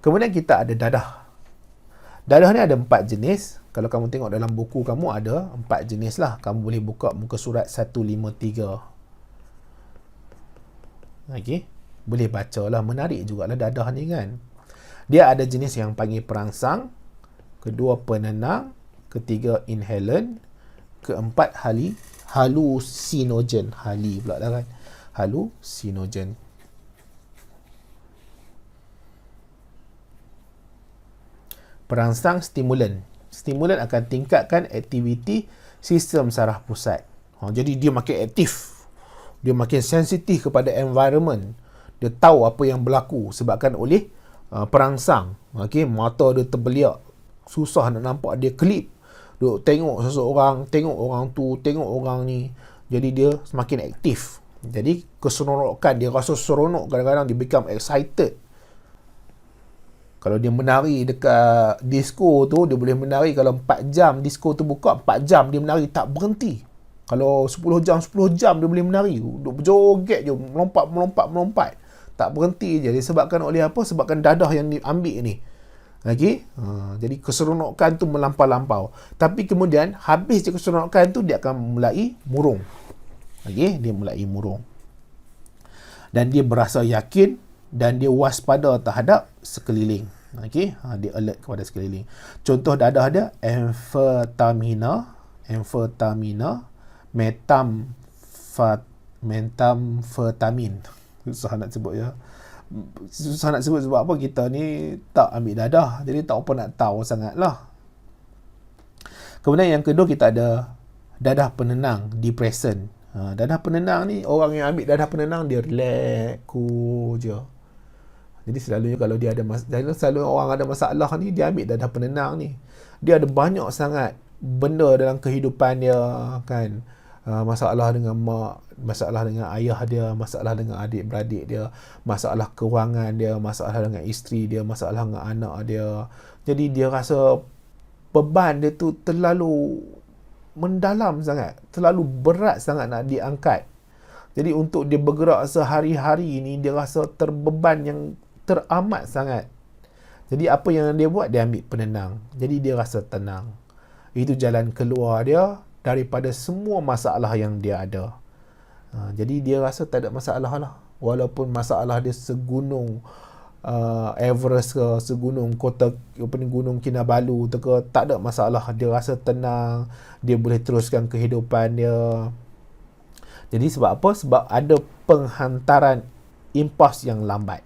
Kemudian kita ada dadah. Dadah ni ada 4 jenis. Kalau kamu tengok dalam buku kamu ada 4 jenis lah. Kamu boleh buka muka surat 153. Okey. Boleh baca lah. Menarik jugalah dadah ni kan. Dia ada jenis yang panggil perangsang. Kedua penenang. Ketiga inhalant. Keempat halusinogen. Hali pula dah kan. Halusinogen. Perangsang stimulan. Stimulan akan tingkatkan aktiviti sistem saraf pusat. Jadi dia makin aktif. Dia makin sensitif kepada environment. Dia tahu apa yang berlaku sebabkan oleh perangsang. Okay? Mata dia terbeliak. Susah nak nampak dia kelip. Duk tengok seseorang, tengok orang tu, tengok orang ni. Jadi dia semakin aktif. Jadi keseronokan, dia rasa seronok, kadang-kadang dia become excited. Kalau dia menari dekat disco tu, dia boleh menari kalau 4 jam disco tu buka, 4 jam dia menari tak berhenti. Kalau 10 jam dia boleh menari. Duk berjoget je, melompat. Tak berhenti je. Disebabkan oleh apa? Sebabkan dadah yang diambil ni. Okay? Jadi keseronokan tu melampau-lampau. Tapi kemudian, habis je keseronokan tu, dia akan mulai murung. Okay? Dia mulai murung. Dan dia berasa yakin dan dia waspada terhadap sekeliling. Okey, dia alert kepada sekeliling. Contoh dadah dia metamfetamin. Susah nak sebut ya. Susah nak sebut sebab apa, kita ni tak ambil dadah, jadi tak apa nak tahu sangatlah. Kemudian yang kedua kita ada dadah penenang, depressant. Dadah penenang ni, orang yang ambil dadah penenang dia relax, cool je. Jadi selalunya kalau dia ada selalu orang ada masalah ni, dia ambil dadah penenang ni. Dia ada banyak sangat benda dalam kehidupan dia kan. Masalah dengan mak, masalah dengan ayah dia, masalah dengan adik-beradik dia, masalah kewangan dia, masalah dengan isteri dia, masalah dengan anak dia. Jadi dia rasa beban dia tu terlalu mendalam sangat, terlalu berat sangat nak diangkat. Jadi untuk dia bergerak sehari-hari ni, dia rasa terbeban yang teramat sangat. Jadi apa yang dia buat? Dia ambil penenang. Jadi dia rasa tenang. Itu jalan keluar dia daripada semua masalah yang dia ada. Jadi dia rasa tak ada masalah lah. Walaupun masalah dia segunung Everest ke, segunung Gunung Kinabalu tu ke, tak ada masalah. Dia rasa tenang. Dia boleh teruskan kehidupan dia. Jadi sebab apa? Sebab ada penghantaran impuls yang lambat.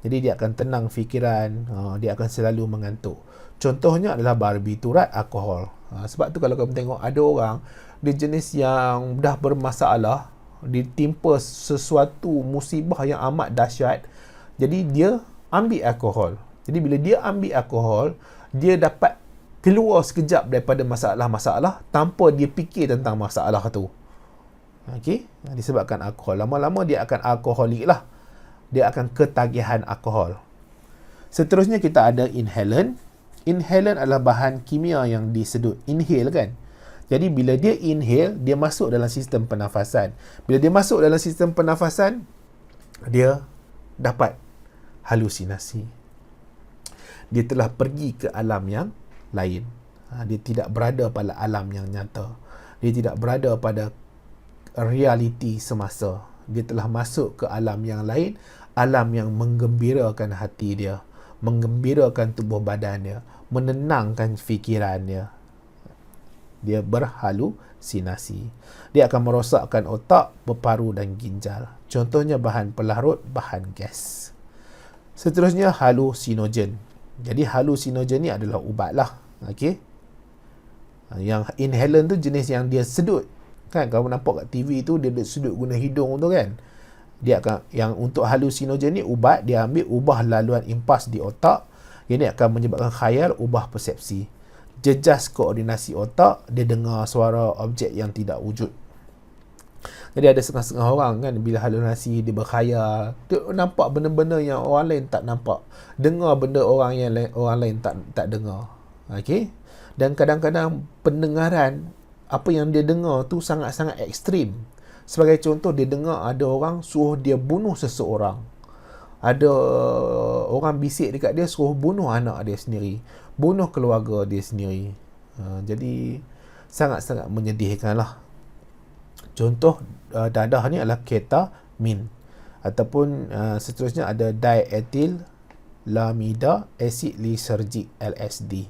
Jadi dia akan tenang fikiran, dia akan selalu mengantuk. Contohnya adalah barbiturat alkohol. Sebab tu kalau kamu tengok ada orang, dia jenis yang dah bermasalah, ditimpa sesuatu musibah yang amat dahsyat, jadi dia ambil alkohol. Jadi bila dia ambil alkohol, dia dapat keluar sekejap daripada masalah-masalah tanpa dia fikir tentang masalah tu. Okey, disebabkan alkohol. Lama-lama dia akan alkoholik lah. Dia akan ketagihan alkohol. Seterusnya kita ada inhalant. Inhalant adalah bahan kimia yang disedut. Inhale kan. Jadi bila dia inhale, dia masuk dalam sistem pernafasan. Bila dia masuk dalam sistem pernafasan, dia dapat halusinasi. Dia telah pergi ke alam yang lain. Dia tidak berada pada alam yang nyata. Dia tidak berada pada realiti semasa. Dia telah masuk ke alam yang lain, alam yang menggembirakan hati dia, menggembirakan tubuh badan dia, menenangkan fikiran dia. Dia berhalusinasi. Dia akan merosakkan otak, berparu dan ginjal. Contohnya bahan pelarut, bahan gas. Seterusnya halusinogen. Jadi halusinogen ni adalah ubat lah. Okay? Yang inhalant tu jenis yang dia sedut. Kan kamu nampak kat TV tu, dia sedut guna hidung tu kan. Dia akan, yang untuk halusinogen ni ubat, dia ambil ubah laluan impuls di otak. Ini akan menyebabkan khayal, ubah persepsi. Jejas koordinasi otak, dia dengar suara objek yang tidak wujud. Jadi ada setengah-setengah orang kan, bila halusinasi dia berkhayal, dia nampak benda-benda yang orang lain tak nampak, dengar benda orang lain tak dengar. Okey. Dan kadang-kadang pendengaran apa yang dia dengar tu sangat-sangat ekstrim. Sebagai contoh, dia dengar ada orang suruh dia bunuh seseorang. ada orang bisik dekat dia suruh bunuh anak dia sendiri, bunuh keluarga dia sendiri. Jadi sangat-sangat menyedihkan lah. Contoh dadah ni adalah ketamin, ataupun seterusnya ada diethyl lamida acid lysergic LSD.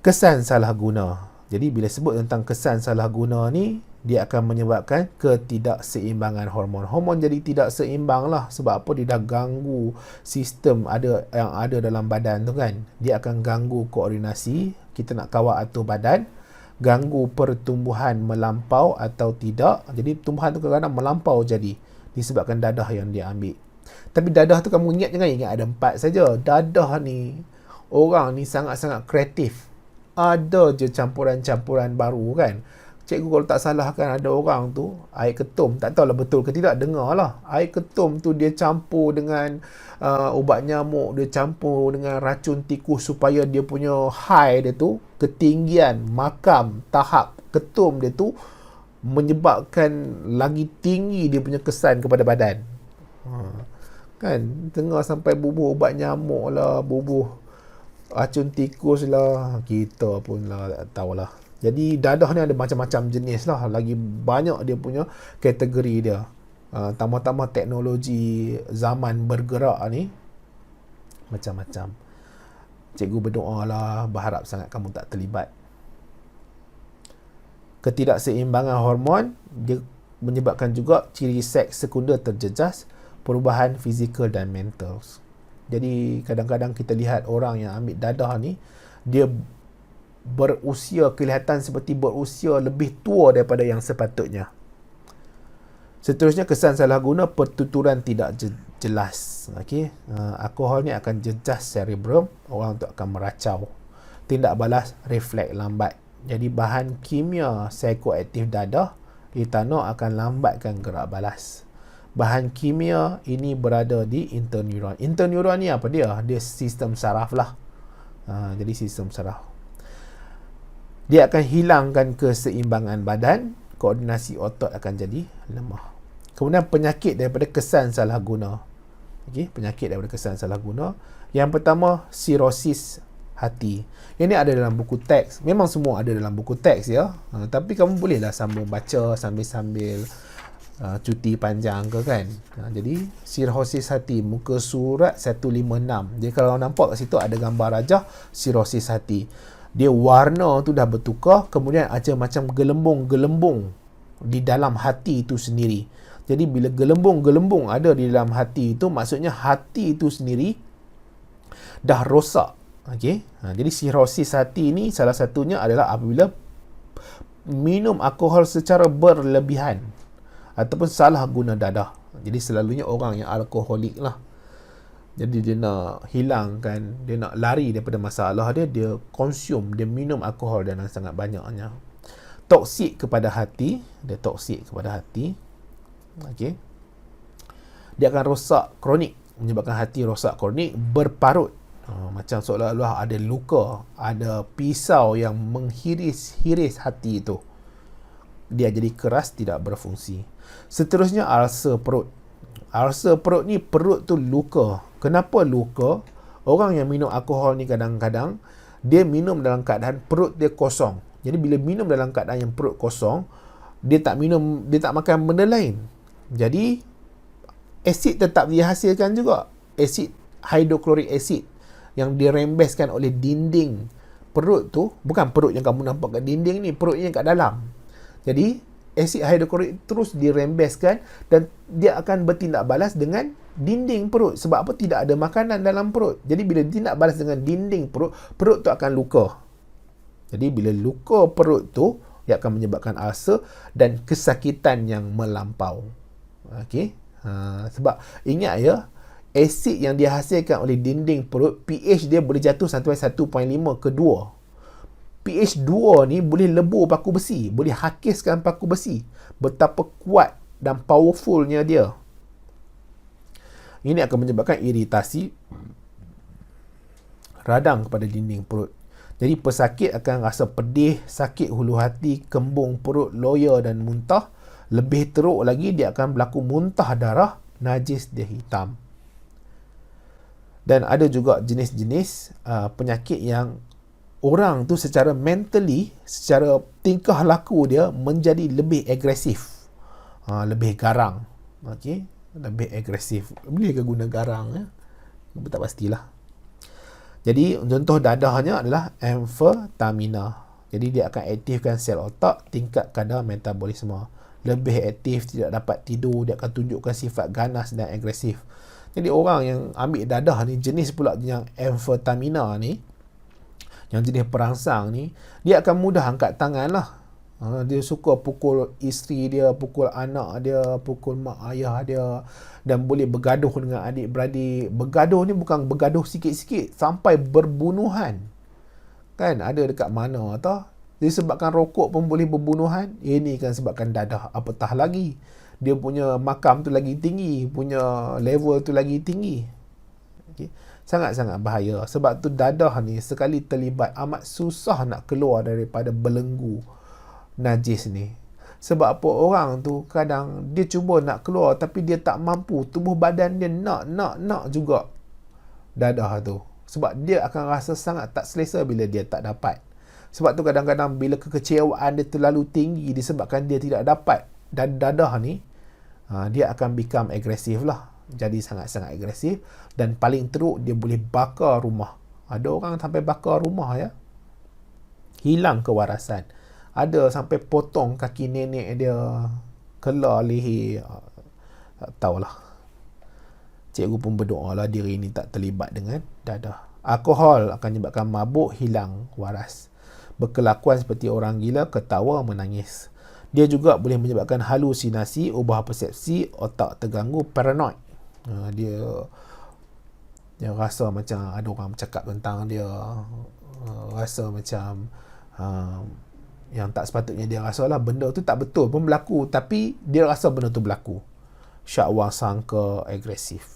Kesan salah guna. Jadi bila sebut tentang kesan salah guna ni, dia akan menyebabkan ketidakseimbangan hormon. Hormon jadi tidak seimbang lah. Sebab apa? Dia dah ganggu sistem yang ada dalam badan tu kan. Dia akan ganggu koordinasi. Kita nak kawal atur badan. Ganggu pertumbuhan melampau atau tidak. Jadi tumbuhan tu kadang-kadang melampau jadi. Disebabkan dadah yang dia ambil. Tapi dadah tu kamu jangan ingat ada 4 saja. Dadah ni, orang ni sangat-sangat kreatif. Ada je campuran-campuran baru kan. Cikgu kalau tak salah kan, ada orang tu air ketum, tak tahulah betul ke tidak, dengar lah, air ketum tu dia campur dengan ubat nyamuk, dia campur dengan racun tikus supaya dia punya high dia tu, ketinggian makam tahap ketum dia tu menyebabkan lagi tinggi dia punya kesan kepada badan. Kan dengar sampai bubuh ubat nyamuk lah, bubuh racun tikus lah, kita pun lah tak tahulah. Jadi dadah ni ada macam-macam jenis lah, lagi banyak dia punya kategori dia. Tambah-tambah teknologi zaman bergerak ni macam-macam. Cikgu berdoa lah, berharap sangat kamu tak terlibat. Ketidakseimbangan hormon dia menyebabkan juga ciri seks sekunder terjejas, perubahan fizikal dan mental. Jadi kadang-kadang kita lihat orang yang ambil dadah ni, dia berusia, kelihatan seperti berusia lebih tua daripada yang sepatutnya. Seterusnya, kesan salah guna, pertuturan tidak jelas. Okey, alkohol ni akan jejas cerebrum, orang tu akan meracau. Tindak balas refleks lambat. Jadi bahan kimia psikoaktif dadah, etanol akan lambatkan gerak balas. Bahan kimia ini berada di interneuron. Interneuron ni apa dia? Dia sistem saraf lah. Jadi sistem saraf. Dia akan hilangkan keseimbangan badan, koordinasi otot akan jadi lemah. Kemudian penyakit daripada kesan salah guna. Okey, penyakit daripada kesan salah guna. Yang pertama, sirosis hati. Yang ni ada dalam buku teks. Memang semua ada dalam buku teks ya. Tapi kamu bolehlah sambung baca sambil-sambil cuti panjang ke kan. Jadi sirosis hati, muka surat 156. Jadi kalau nampak kat situ ada gambar rajah sirosis hati. Dia warna tu dah bertukar, kemudian ada macam gelembung-gelembung di dalam hati itu sendiri. Jadi bila gelembung-gelembung ada di dalam hati itu, maksudnya hati itu sendiri dah rosak. Okey. Jadi sirosis hati ni salah satunya adalah apabila minum alkohol secara berlebihan ataupun salah guna dadah. Jadi selalunya orang yang alkoholik lah. Jadi dia nak hilangkan, dia nak lari daripada masalah dia, dia consume, dia minum alkohol dan sangat banyaknya. Toksik kepada hati, dia toksik kepada hati. Okey. Dia akan rosak kronik, menyebabkan hati rosak kronik, berparut. Macam seolah-olah ada luka, ada pisau yang menghiris-hiris hati itu. Dia jadi keras, tidak berfungsi. Seterusnya, ulcer perut. Ulcer perut ni, perut tu luka. Kenapa luka? Orang yang minum alkohol ni kadang-kadang dia minum dalam keadaan perut dia kosong. Jadi bila minum dalam keadaan yang perut kosong, dia tak minum, dia tak makan benda lain. Jadi asid tetap dihasilkan juga. Asid hidroklorik asid yang dirembeskan oleh dinding perut tu, bukan perut yang kamu nampak kat dinding ni, perut yang kat dalam. Jadi asid hidroklorik terus dirembeskan dan dia akan bertindak balas dengan dinding perut. Sebab apa? Tidak ada makanan dalam perut. Jadi bila tindak balas dengan dinding perut, perut tu akan luka. Jadi bila luka perut tu, dia akan menyebabkan ulcer dan kesakitan yang melampau. Okey. Sebab ingat ya, asid yang dihasilkan oleh dinding perut, pH dia boleh jatuh sampai 1.5 ke 2. pH 2 ni boleh lebur paku besi, boleh hakiskan paku besi. Betapa kuat dan powerfulnya dia. Ini akan menyebabkan iritasi radang kepada dinding perut. Jadi pesakit akan rasa pedih, sakit hulu hati, kembung perut, loya dan muntah. Lebih teruk lagi, dia akan berlaku muntah darah najis dia hitam. Dan ada juga jenis-jenis penyakit yang orang tu secara mentally, secara tingkah laku dia menjadi lebih agresif, lebih garang. Okey, lebih agresif. Boleh ke guna garang ya? Tak pastilah. Jadi contoh dadahnya adalah amfetamina. Jadi dia akan aktifkan sel otak, tingkat kadar metabolisme. Lebih aktif, tidak dapat tidur, dia akan tunjukkan sifat ganas dan agresif. Jadi orang yang ambil dadah ni, jenis pula yang amfetamina ni, yang jenis perangsang ni, dia akan mudah angkat tangan lah. Dia suka pukul isteri dia, pukul anak dia, pukul mak ayah dia, dan boleh bergaduh dengan adik-beradik. Bergaduh ni bukan bergaduh sikit-sikit, sampai berbunuhan. Kan ada dekat mana tau? Disebabkan rokok pun boleh berbunuhan. Ini kan sebabkan dadah. Apatah lagi, dia punya makam tu lagi tinggi, punya level tu lagi tinggi. Okay. Sangat-sangat bahaya. Sebab tu dadah ni sekali terlibat amat susah nak keluar daripada belenggu najis ni. Sebab apa, orang tu kadang dia cuba nak keluar tapi dia tak mampu. Tubuh badan dia nak juga dadah tu. Sebab dia akan rasa sangat tak selesa bila dia tak dapat. Sebab tu kadang-kadang bila kekecewaan dia terlalu tinggi disebabkan dia tidak dapat, dan dadah ni dia akan become agresif lah. Jadi sangat-sangat agresif. Dan paling teruk, dia boleh bakar rumah. Ada orang sampai bakar rumah ya. Hilang kewarasan. Ada sampai potong kaki nenek dia, kelar leher. Tak tahulah. Cikgu pun berdoa lah diri ni tak terlibat dengan dadah. Alkohol akan menyebabkan mabuk, hilang waras. Berkelakuan seperti orang gila, ketawa, menangis. Dia juga boleh menyebabkan halusinasi, ubah persepsi, otak terganggu, paranoid. Dia rasa macam ada orang bercakap tentang dia, rasa macam yang tak sepatutnya dia rasa lah. Benda tu tak betul pun berlaku, tapi dia rasa benda tu berlaku. Syakwa sangka agresif.